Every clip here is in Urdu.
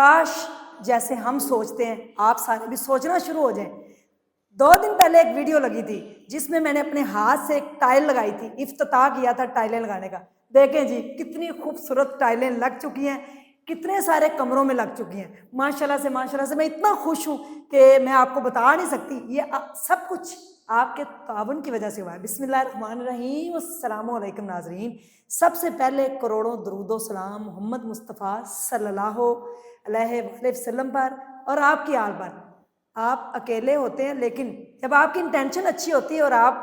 کاش جیسے ہم سوچتے ہیں آپ سارے بھی سوچنا شروع ہو جائیں۔ 2 دن پہلے ایک ویڈیو لگی تھی جس میں میں نے اپنے ہاتھ سے ایک ٹائل لگائی تھی، افتتاح کیا تھا ٹائلیں لگانے کا۔ دیکھیں جی کتنی خوبصورت ٹائلیں لگ چکی ہیں، کتنے سارے کمروں میں لگ چکی ہیں، ماشاءاللہ سے میں اتنا خوش ہوں کہ میں آپ کو بتا نہیں سکتی۔ یہ سب کچھ آپ کے تعاون کی وجہ سے ہوا ہے۔ بسم اللہ الرحمن الرحیم، السلام علیکم ناظرین۔ سب سے پہلے کروڑوں درود و سلام محمد مصطفیٰ صلی اللہ علیہ وآلہ وسلم پر اور آپ کی آل پر۔ آپ اکیلے ہوتے ہیں لیکن جب آپ کی انٹینشن اچھی ہوتی ہے اور آپ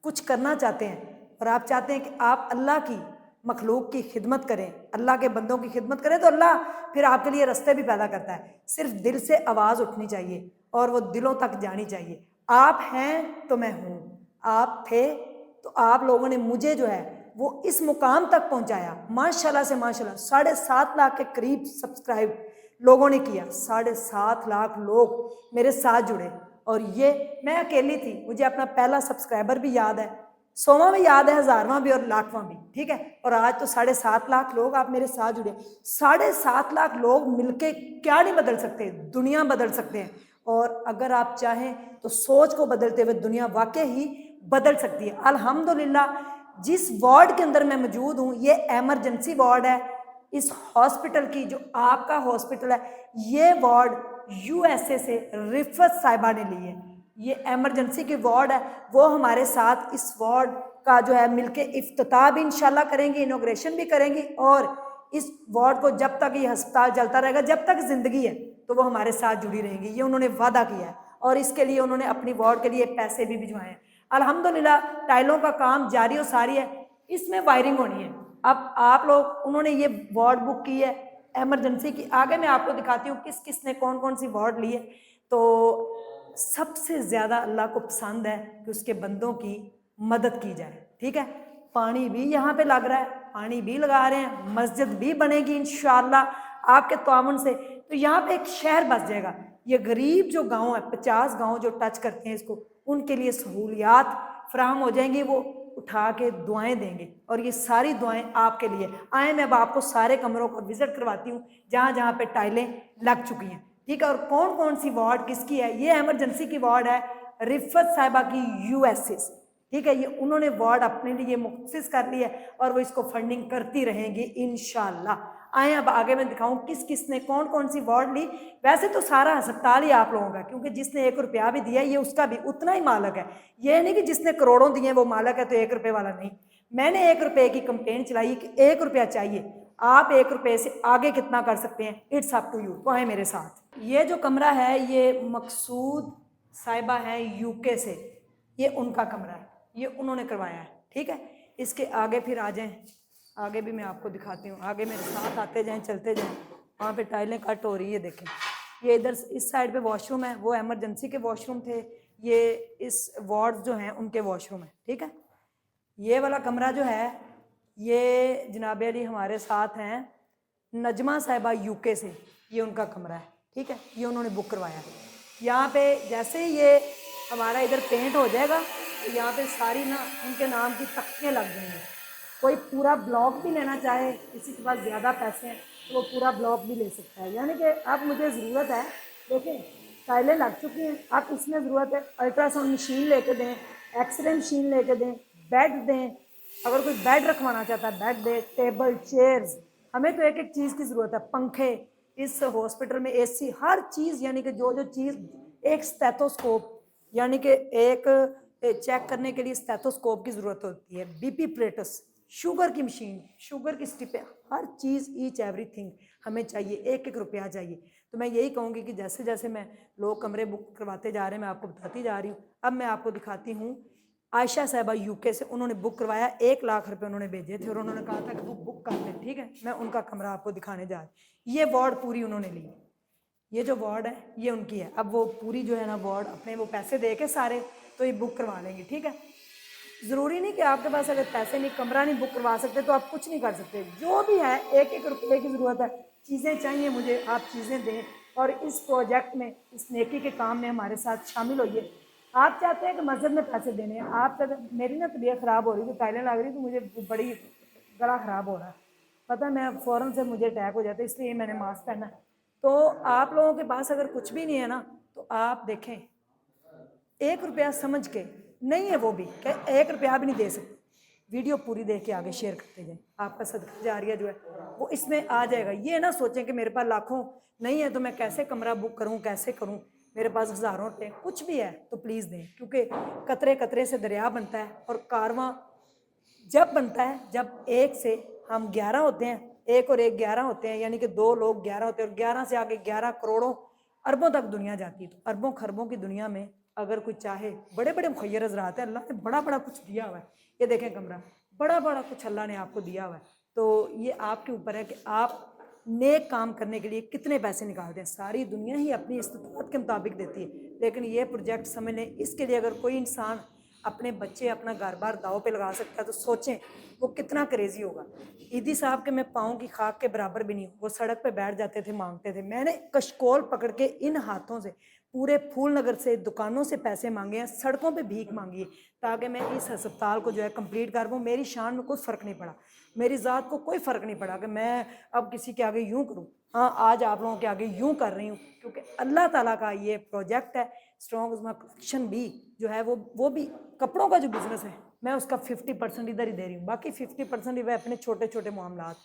کچھ کرنا چاہتے ہیں اور آپ چاہتے ہیں کہ آپ اللہ کی مخلوق کی خدمت کریں، اللہ کے بندوں کی خدمت کریں، تو اللہ پھر آپ کے لیے رستے بھی پیدا کرتا ہے۔ صرف دل سے آواز اٹھنی چاہیے اور وہ دلوں تک جانی چاہیے۔ آپ ہیں تو میں ہوں، آپ تھے تو آپ لوگوں نے مجھے جو ہے وہ اس مقام تک پہنچایا۔ ماشاءاللہ سے ماشاءاللہ 7.5 لاکھ کے قریب سبسکرائب لوگوں نے کیا، 7.5 لاکھ لوگ میرے ساتھ جڑے، اور یہ میں اکیلی تھی۔ مجھے اپنا پہلا سبسکرائبر بھی یاد ہے، 100واں بھی یاد ہے، 1000واں بھی اور 1,00,000واں بھی، ٹھیک ہے۔ اور آج تو 7.5 لاکھ لوگ آپ میرے ساتھ جڑے۔ 7.5 لاکھ لوگ مل کے کیا نہیں بدل سکتے، دنیا بدل سکتے ہیں۔ اور اگر آپ چاہیں تو سوچ کو بدلتے ہوئے دنیا واقعی ہی بدل سکتی ہے۔ الحمدللہ جس وارڈ کے اندر میں موجود ہوں یہ ایمرجنسی وارڈ ہے۔ اس ہاسپٹل کی جو آپ کا ہاسپٹل ہے، یہ وارڈ USA سے رفت صاحبہ نے لی ہے۔ یہ ایمرجنسی کی وارڈ ہے، وہ ہمارے ساتھ اس وارڈ کا جو ہے مل کے افتتاح بھی انشاءاللہ کریں گی، انوگریشن بھی کریں گی، اور اس وارڈ کو جب تک یہ ہسپتال چلتا رہے گا، جب تک زندگی ہے تو وہ ہمارے ساتھ جڑی رہیں گی۔ یہ انہوں نے وعدہ کیا ہے اور اس کے لیے انہوں نے اپنی وارڈ کے لیے پیسے بھی بھجوائے ہیں۔ الحمدللہ ٹائلوں کا کام جاری و ساری ہے، اس میں وائرنگ ہونی ہے۔ اب آپ لوگ انہوں نے یہ وارڈ بک کی ہے ایمرجنسی کی، آگے میں آپ کو دکھاتی ہوں کس کس نے کون کون سی وارڈ لی ہے۔ تو سب سے زیادہ اللہ کو پسند ہے کہ اس کے بندوں کی مدد کی جائے، ٹھیک ہے۔ پانی بھی یہاں پہ لگ رہا ہے، پانی بھی لگا رہے ہیں، مسجد بھی بنے گی انشاءاللہ آپ کے تعاون سے۔ تو یہاں پہ ایک شہر بس جائے گا۔ یہ غریب جو گاؤں ہے، 50 گاؤں جو ٹچ کرتے ہیں اس کو، ان کے لیے سہولیات فراہم ہو جائیں گی، وہ اٹھا کے دعائیں دیں گے، اور یہ ساری دعائیں آپ کے لیے۔ آئیں میں اب آپ کو سارے کمروں کو وزٹ کرواتی ہوں جہاں جہاں پہ ٹائلیں لگ چکی ہیں، ٹھیک ہے۔ اور کون کون سی وارڈ کس کی ہے، یہ ایمرجنسی کی وارڈ ہے رفت صاحبہ کی USA سے، ٹھیک ہے۔ یہ انہوں نے وارڈ اپنے لیے مختص کر لی ہے اور وہ اس کو فنڈنگ کرتی رہیں گی انشاءاللہ۔ آئیں اب آگے میں دکھاؤں کس کس نے کون کون سی وارڈ لی۔ ویسے تو سارا ہسپتال ہی آپ لوگوں کا، کیونکہ جس نے 1 روپیہ بھی دیا یہ اس کا بھی اتنا ہی مالک ہے۔ یہ نہیں کہ جس نے کروڑوں دیے وہ مالک ہے تو 1 روپے والا نہیں۔ میں نے 1 روپے کی کمپین چلائی کہ 1 روپیہ چاہیے، آپ 1 روپے سے آگے کتنا کر سکتے ہیں، اٹس اپ ٹو یو۔ تو آئیں میرے ساتھ۔ یہ جو کمرہ ہے یہ مقصود صاحبہ ہے UK سے، یہ ان کا کمرہ ہے، یہ انہوں نے کروایا ہے، ٹھیک ہے۔ اس کے آگے پھر آ جائیں، آگے بھی میں آپ کو دکھاتی ہوں، آگے میرے ساتھ آتے جائیں چلتے جائیں۔ وہاں پہ ٹائلیں کٹ ہو رہی ہے، دیکھیں یہ ادھر اس سائڈ پہ واش روم ہے، وہ ایمرجنسی کے واش روم تھے، یہ اس وارڈ جو ہیں ان کے واش روم ہیں، ٹھیک ہے۔ یہ والا کمرہ جو ہے یہ جناب علی ہمارے ساتھ ہیں نجمہ صاحبہ UK سے، یہ ان کا کمرہ ہے، ٹھیک ہے، یہ انہوں نے بک کروایا ہے۔ یہاں پہ جیسے ہی یہ ہمارا ادھر پینٹ ہو جائے گا تو یہاں پہ ساری نا ان کے نام کی تختیں لگ جائیں گی۔ کوئی پورا بلاک بھی لینا چاہے، کسی کے پاس زیادہ پیسے ہیں تو وہ پورا بلاک بھی لے سکتا ہے۔ یعنی کہ اب مجھے ضرورت ہے، دیکھیں ٹائلیں لگ چکی ہیں، اب اس میں ضرورت ہے الٹرا ساؤنڈ مشین لے کے دیں، ایکس رے مشین لے کے دیں، بیڈ دیں، اگر کوئی بیڈ رکھوانا چاہتا ہے بیڈ دے، ٹیبل چیئرز، ہمیں تو ایک ایک چیز کی ضرورت ہے، پنکھے، اس ہاسپٹل میں AC، ہر چیز، یعنی کہ جو چیز، ایک اسٹیتھوسکوپ، یعنی کہ ایک چیک کرنے کے لیے اسٹیتھوسکوپ کی ضرورت ہوتی ہے، BP پریٹس، شوگر کی مشین، شوگر کی سٹپیں، ہر چیز ایچ ایوری تھنگ ہمیں چاہیے، 1 روپیہ چاہیے۔ تو میں یہی کہوں گی کہ جیسے جیسے میں لوگ کمرے بک کرواتے جا رہے ہیں میں آپ کو بتاتی جا رہی ہوں۔ اب میں آپ کو دکھاتی ہوں عائشہ صاحبہ UK سے، انہوں نے بک کروایا، 1 لاکھ روپے انہوں نے بھیجے تھے اور انہوں نے کہا تھا کہ وہ بک کر دیں، ٹھیک ہے۔ میں ان کا کمرہ آپ کو دکھانے جا رہی ہوں۔ یہ وارڈ پوری انہوں نے لی، یہ جو وارڈ ہے یہ ان کی ہے۔ اب وہ پوری جو ہے نا وارڈ اپنے وہ پیسے دے کے سارے تو یہ بک کروا لیں گے، ٹھیک ہے۔ ضروری نہیں کہ آپ کے پاس اگر پیسے نہیں، کمرہ نہیں بک کروا سکتے تو آپ کچھ نہیں کر سکتے، جو بھی ہے 1 روپے کی ضرورت ہے، چیزیں چاہیے مجھے، آپ چیزیں دیں اور اس پروجیکٹ میں، اس نیکی کے کام میں ہمارے ساتھ شامل ہوئیے۔ آپ چاہتے ہیں کہ مسجد میں پیسے دینے ہیں، آپ میری نا طبیعت خراب ہو رہی تو ٹائلیں لگ رہی تو مجھے بڑی گلا خراب ہو رہا ہے، پتہ میں فوراً سے مجھے اٹیک ہو جاتا ہے، اس لیے میں نے ماسک پہنا ہے۔ تو آپ لوگوں کے پاس اگر کچھ بھی نہیں ہے نا تو آپ دیکھیں 1 روپیہ سمجھ کے نہیں ہے وہ بھی کہ 1 روپیہ بھی نہیں دے سکتے، ویڈیو پوری دیکھ کے آگے شیئر کرتے جائیں، آپ کا صدقہ جاریہ جو ہے وہ اس میں آ جائے گا۔ یہ نہ سوچیں کہ میرے پاس لاکھوں نہیں ہے تو میں کیسے کمرہ بک کروں، کیسے کروں، میرے پاس ہزاروں روپے کچھ بھی ہے تو پلیز دیں، کیونکہ قطرے قطرے سے دریا بنتا ہے، اور کارواں جب بنتا ہے جب ایک سے ہم 11 ہوتے ہیں، ایک اور ایک 11 ہوتے ہیں، یعنی کہ 2 لوگ 11 ہوتے ہیں، اور 11 سے آگے 11 کروڑوں اربوں تک دنیا جاتی ہے۔ تو اربوں خربوں کی دنیا میں اگر کوئی چاہے، بڑے بڑے مخیر حضرات ہیں، اللہ نے بڑا بڑا کچھ دیا ہوا ہے، یہ دیکھیں کمرہ، بڑا بڑا کچھ اللہ نے آپ کو دیا ہوا ہے، تو یہ آپ کے اوپر ہے کہ آپ نیک کام کرنے کے لیے کتنے پیسے نکالتے ہیں۔ ساری دنیا ہی اپنی استطاعت کے مطابق دیتی ہے، لیکن یہ پروجیکٹ سمجھ لیں اس کے لیے اگر کوئی انسان اپنے بچے اپنا گھر بار داؤ پہ لگا سکتا ہے تو سوچیں وہ کتنا کریزی ہوگا۔ عیدی صاحب کے میں پاؤں کی خاک کے برابر بھی نہیں ہوں، وہ سڑک پہ بیٹھ جاتے تھے، مانگتے تھے، میں نے کشکول پکڑ کے ان ہاتھوں سے پورے پھول نگر سے دکانوں سے پیسے مانگے ہیں، سڑکوں پہ بھیک مانگی ہے تاکہ میں اس ہسپتال کو جو ہے کمپلیٹ کر پاؤں۔ میری شان میں کوئی فرق نہیں پڑا، میری ذات کو کوئی فرق نہیں پڑا کہ میں اب کسی کے آگے یوں کروں۔ ہاں آج آپ لوگوں کے آگے یوں کر رہی ہوں کیونکہ اللہ تعالیٰ کا یہ پروجیکٹ ہے۔ اسٹرانگ عظمیٰ کلیکشن بھی جو ہے وہ بھی کپڑوں کا جو بزنس ہے، میں اس کا 50% ادھر ہی دے رہی ہوں، باقی 50% وہ اپنے چھوٹے چھوٹے معاملات۔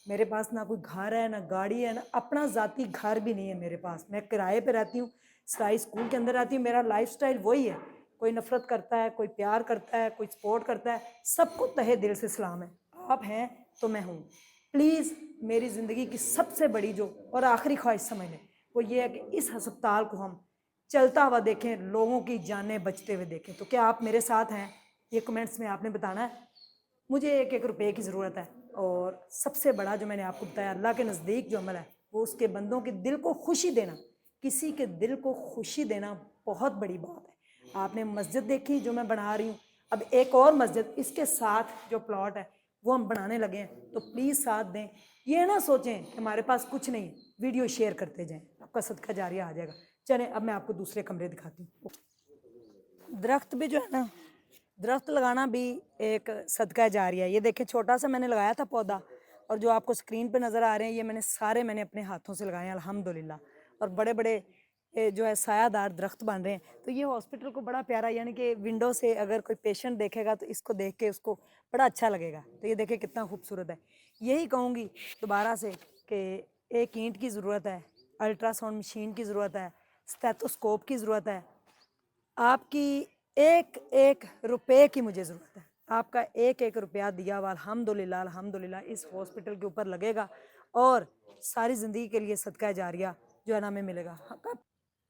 میرے پاس نہ کوئی گھر ہے، نہ گاڑی ہے، نہ اپنا ذاتی گھر بھی نہیں ہے میرے پاس، میں کرائے پہ رہتی ہوں، سلائی اسکول کے اندر رہتی ہوں، میرا لائف سٹائل وہی ہے۔ کوئی نفرت کرتا ہے، کوئی پیار کرتا ہے، کوئی سپورٹ کرتا ہے، سب کو تہہ دل سے سلام ہے۔ آپ ہیں تو میں ہوں۔ پلیز میری زندگی کی سب سے بڑی جو اور آخری خواہش سمجھ لیں وہ یہ ہے کہ اس ہسپتال کو ہم چلتا ہوا دیکھیں، لوگوں کی جانیں بچتے ہوئے دیکھیں۔ تو کیا آپ میرے ساتھ ہیں؟ یہ کمنٹس میں آپ نے بتانا ہے۔ مجھے 1 روپے کی ضرورت ہے، اور سب سے بڑا جو میں نے آپ کو بتایا اللہ کے نزدیک جو عمل ہے وہ اس کے بندوں کے دل کو خوشی دینا، کسی کے دل کو خوشی دینا بہت بڑی بات ہے۔ آپ نے مسجد دیکھی جو میں بنا رہی ہوں، اب ایک اور مسجد اس کے ساتھ جو پلاٹ ہے وہ ہم بنانے لگے ہیں، تو پلیز ساتھ دیں۔ یہ نہ سوچیں کہ ہمارے پاس کچھ نہیں، ویڈیو شیئر کرتے جائیں، آپ کا صدقہ جاریہ آ جائے گا۔ چلیں اب میں آپ کو دوسرے کمرے دکھاتی ہوں۔ درخت بھی جو ہے نا، درخت لگانا بھی ایک صدقہ جاریہ ہے۔ یہ دیکھیں چھوٹا سا میں نے لگایا تھا پودا، اور جو آپ کو اسکرین پہ نظر آ رہے ہیں یہ میں نے اپنے ہاتھوں سے لگائے ہیں الحمدللہ، اور بڑے بڑے جو ہے سایہ دار درخت بن رہے ہیں۔ تو یہ ہاسپٹل کو بڑا پیارا، یعنی کہ ونڈو سے اگر کوئی پیشنٹ دیکھے گا تو اس کو دیکھ کے اس کو بڑا اچھا لگے گا۔ تو یہ دیکھیں کتنا خوبصورت ہے۔ یہی کہوں گی دوبارہ سے کہ ایک اینٹ کی ضرورت ہے، الٹرا ساؤنڈ مشین کی ضرورت ہے، اسٹیتھوسکوپ کی ضرورت ہے، آپ کی ایک ایک روپے کی مجھے ضرورت ہے۔ آپ کا ایک ایک روپیہ دیا ہوا الحمدللہ الحمدللہ اس ہاسپٹل کے اوپر لگے گا، اور ساری زندگی کے لیے صدقہ جاریہ جو ہے نا ہمیں ملے گا۔ کب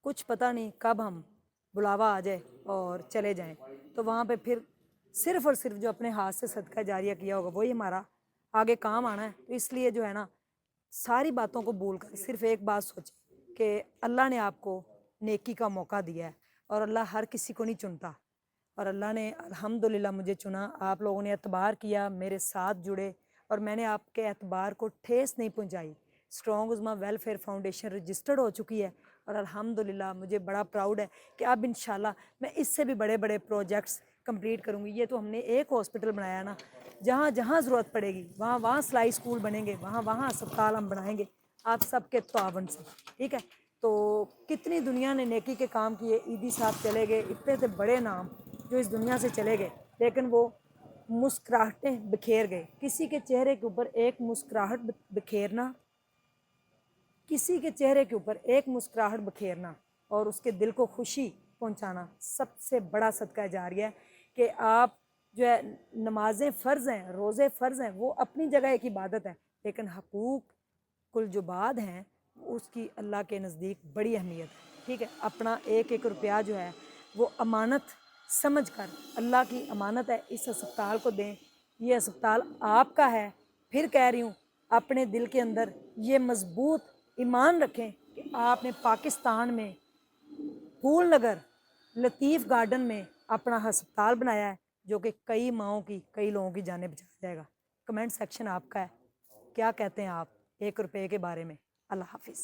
کچھ پتہ نہیں کب ہم بلاوا آ جائے اور چلے جائیں، تو وہاں پہ پھر صرف اور صرف جو اپنے ہاتھ سے صدقہ جاریہ کیا ہوگا وہی ہمارا آگے کام آنا ہے۔ تو اس لیے جو ہے نا ساری باتوں کو بھول کر صرف ایک بات سوچیں کہ اللہ نے آپ کو نیکی کا موقع دیا ہے، اور اللہ ہر کسی کو نہیں چنتا، اور اللہ نے الحمدللہ مجھے چنا، آپ لوگوں نے اعتبار کیا، میرے ساتھ جڑے، اور میں نے آپ کے اعتبار کو ٹھیس نہیں پہنچائی۔ اسٹرانگ عظمیٰ ویلفیئر فاؤنڈیشن رجسٹرڈ ہو چکی ہے، اور الحمدللہ مجھے بڑا پراؤڈ ہے کہ اب انشاءاللہ میں اس سے بھی بڑے بڑے پروجیکٹس کمپلیٹ کروں گی۔ یہ تو ہم نے ایک ہاسپٹل بنایا ہے نا، جہاں جہاں ضرورت پڑے گی وہاں وہاں سلائی اسکول بنیں گے، وہاں وہاں اسپتال ہم بنائیں گے آپ سب کے تعاون سے، ٹھیک ہے؟ تو کتنی دنیا نے نیکی کے کام کیے، عیدی صاحب چلے گئے، اتنے تھے بڑے نام جو اس دنیا سے چلے گئے، لیکن وہ مسکراہٹیں بکھیر گئے۔ کسی کے چہرے کے اوپر ایک مسکراہٹ بکھیرنا، کسی کے چہرے کے اوپر ایک مسکراہٹ بکھیرنا اور اس کے دل کو خوشی پہنچانا سب سے بڑا صدقہ جاریہ ہے۔ کہ آپ جو ہے نمازیں فرض ہیں، روزے فرض ہیں، وہ اپنی جگہ ایک عبادت ہے، لیکن حقوق کل جو بعد ہیں اس کی اللہ کے نزدیک بڑی اہمیت ہے، ٹھیک ہے؟ اپنا ایک ایک روپیہ جو ہے وہ امانت سمجھ کر، اللہ کی امانت ہے، اس ہسپتال کو دیں۔ یہ ہسپتال آپ کا ہے، پھر کہہ رہی ہوں اپنے دل کے اندر یہ مضبوط ایمان رکھیں کہ آپ نے پاکستان میں پھول نگر لطیف گارڈن میں اپنا ہسپتال بنایا ہے جو کہ کئی ماؤں کی، کئی لوگوں کی جانیں بچا جائے گا۔ کمنٹ سیکشن آپ کا ہے، کیا کہتے ہیں آپ 1 روپے کے بارے میں؟ اللہ حافظ۔